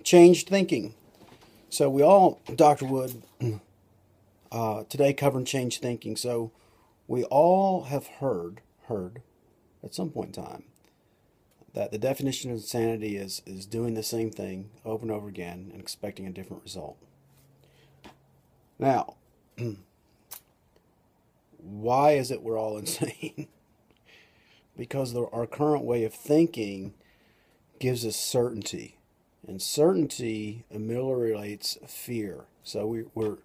Changed thinking. So we all, Dr. Wood, today covering changed thinking. So we all have heard at some point in time that the definition of insanity is doing the same thing over and over again and expecting a different result. Now, why is it we're all insane? Because our current way of thinking gives us certainty, and certainty ameliorates fear. So we're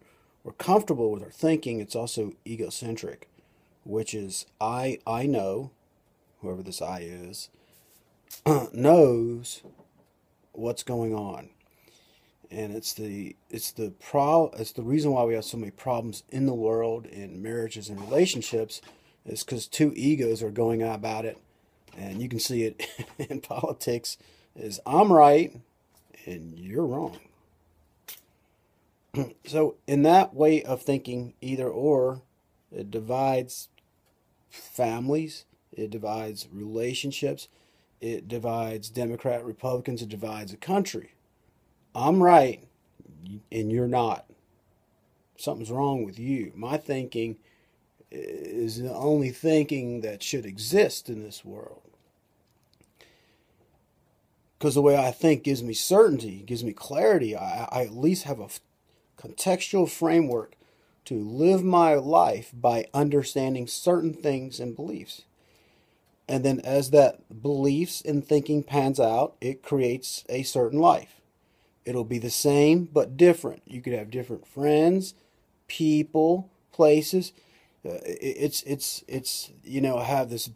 comfortable with our thinking. It's also egocentric, which is I know, whoever this I is, knows what's going on, and it's the reason why we have so many problems in the world, in marriages and relationships, is because two egos are going about it, and you can see it in politics. Is I'm right and you're wrong. So in that way of thinking, either or, it divides families, it divides relationships, it divides Democrat, Republicans, it divides a country. I'm right and you're not. Something's wrong with you. My thinking is the only thinking that should exist in this world. Because the way I think gives me certainty, gives me clarity. I at least have a contextual framework to live my life by understanding certain things and beliefs. And then as that beliefs and thinking pans out, it creates a certain life. It'll be the same but different. You could have different friends, people, places. It's I have this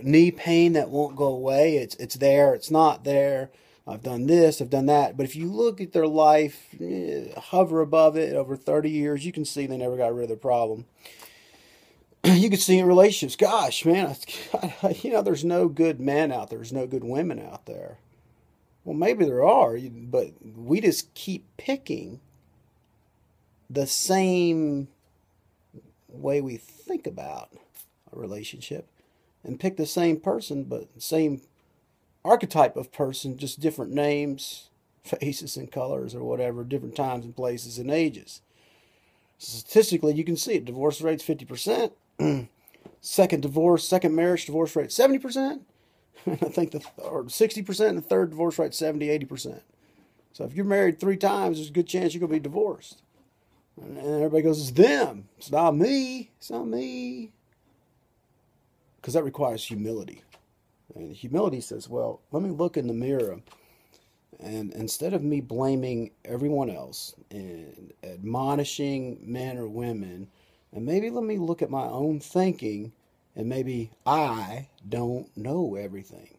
knee pain that won't go away. It's there. It's not there. I've done this. I've done that. But if you look at their life, hover above it over 30 years, you can see they never got rid of the problem. You can see in relationships. Gosh, man, there's no good men out there. There's no good women out there. Well, maybe there are, but we just keep picking the same way we think about a relationship and pick the same person, but same archetype of person, just different names, faces and colors or whatever, different times and places and ages. Statistically, you can see it. Divorce rate's 50%. Second marriage divorce rate 70%. I think or 60%, and the third divorce rate 70-80%. So if you're married 3 times, there's a good chance you're going to be divorced. And everybody goes, it's them. It's not me. It's not me. Because that requires humility. And humility says, well, let me look in the mirror. And instead of me blaming everyone else and admonishing men or women, and maybe let me look at my own thinking, and maybe I don't know everything.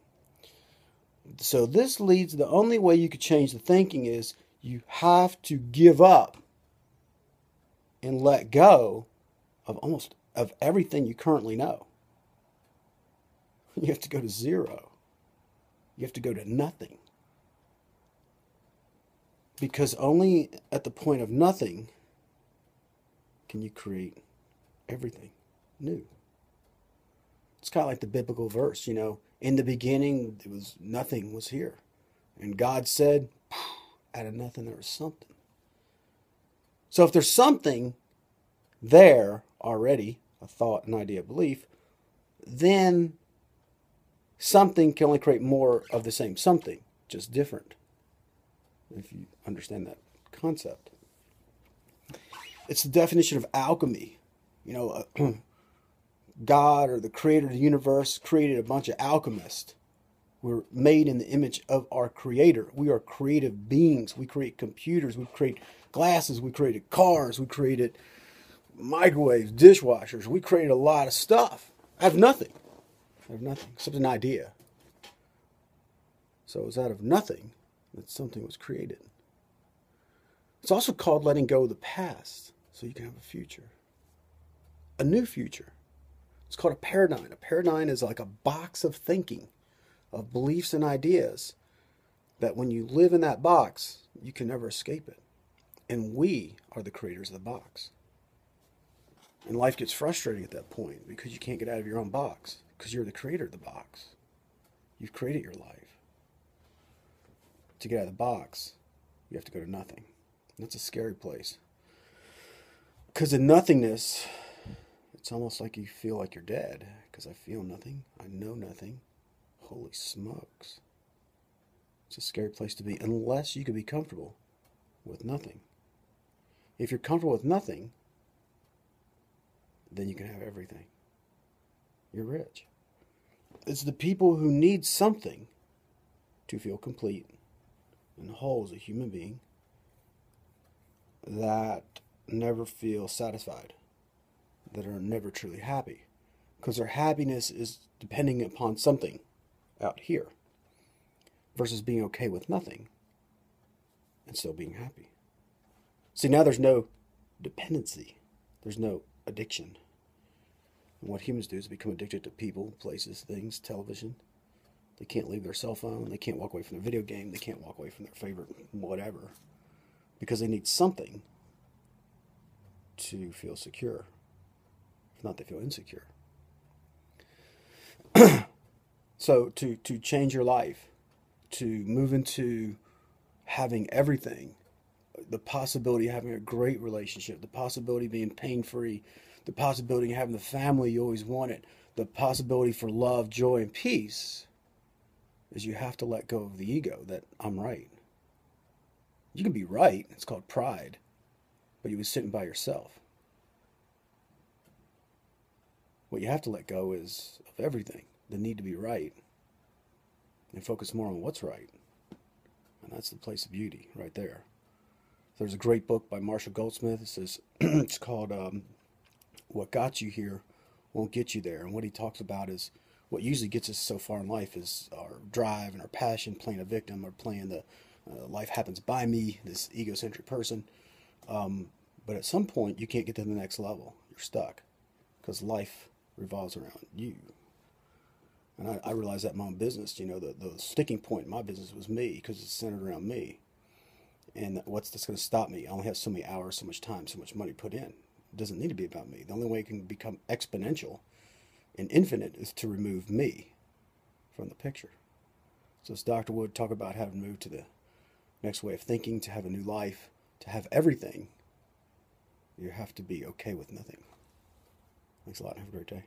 So this leads, the only way you could change the thinking is you have to give up and let go of everything you currently know. You have to go to zero. You have to go to nothing. Because only at the point of nothing can you create everything new. It's kind of like the biblical verse, in the beginning nothing was here. And God said, out of nothing there was something. So if there's something there already, a thought, an idea, a belief, then something can only create more of the same something, just different. If you understand that concept. It's the definition of alchemy. God or the creator of the universe created a bunch of alchemists. We're made in the image of our creator. We are creative beings. We create computers. We create glasses. We created cars. We created microwaves, dishwashers. We created a lot of stuff. I have nothing except an idea. So it's out of nothing that something was created. It's also called letting go of the past so you can have a future. A new future. It's called a paradigm. A paradigm is like a box of thinking, of beliefs and ideas that when you live in that box, you can never escape it. And we are the creators of the box. And life gets frustrating at that point because you can't get out of your own box because you're the creator of the box. You've created your life. To get out of the box, you have to go to nothing. And that's a scary place. Because in nothingness, it's almost like you feel like you're dead. Because I feel nothing. I know nothing. Holy smokes. It's a scary place to be unless you can be comfortable with nothing. If you're comfortable with nothing, then you can have everything. You're rich. It's the people who need something to feel complete and whole as a human being that never feel satisfied, that are never truly happy, because their happiness is depending upon something out here versus being okay with nothing and still being happy. See, now there's no dependency. There's no addiction. And what humans do is become addicted to people, places, things, television. They can't leave their cell phone. They can't walk away from their video game. They can't walk away from their favorite whatever because they need something to feel secure. If not, they feel insecure. So to change your life, to move into having everything, the possibility of having a great relationship, the possibility of being pain-free, the possibility of having the family you always wanted, the possibility for love, joy, and peace, is you have to let go of the ego that I'm right. You can be right. It's called pride. But you were sitting by yourself. What you have to let go is of everything, the need to be right, and focus more on what's right. And that's the place of beauty right there. There's a great book by Marshall Goldsmith. It says, it's called What Got You Here Won't Get You There. And what he talks about is what usually gets us so far in life is our drive and our passion, playing a victim or playing the life happens by me, this egocentric person. But at some point, you can't get to the next level. You're stuck because life revolves around you. And I realized that in my own business, you know, the sticking point in my business was me because it's centered around me. And what's that's going to stop me? I only have so many hours, so much time, so much money put in. It doesn't need to be about me. The only way it can become exponential and infinite is to remove me from the picture. So as Dr. Wood talked about having moved to the next way of thinking, to have a new life, to have everything, you have to be okay with nothing. Thanks a lot. Have a great day.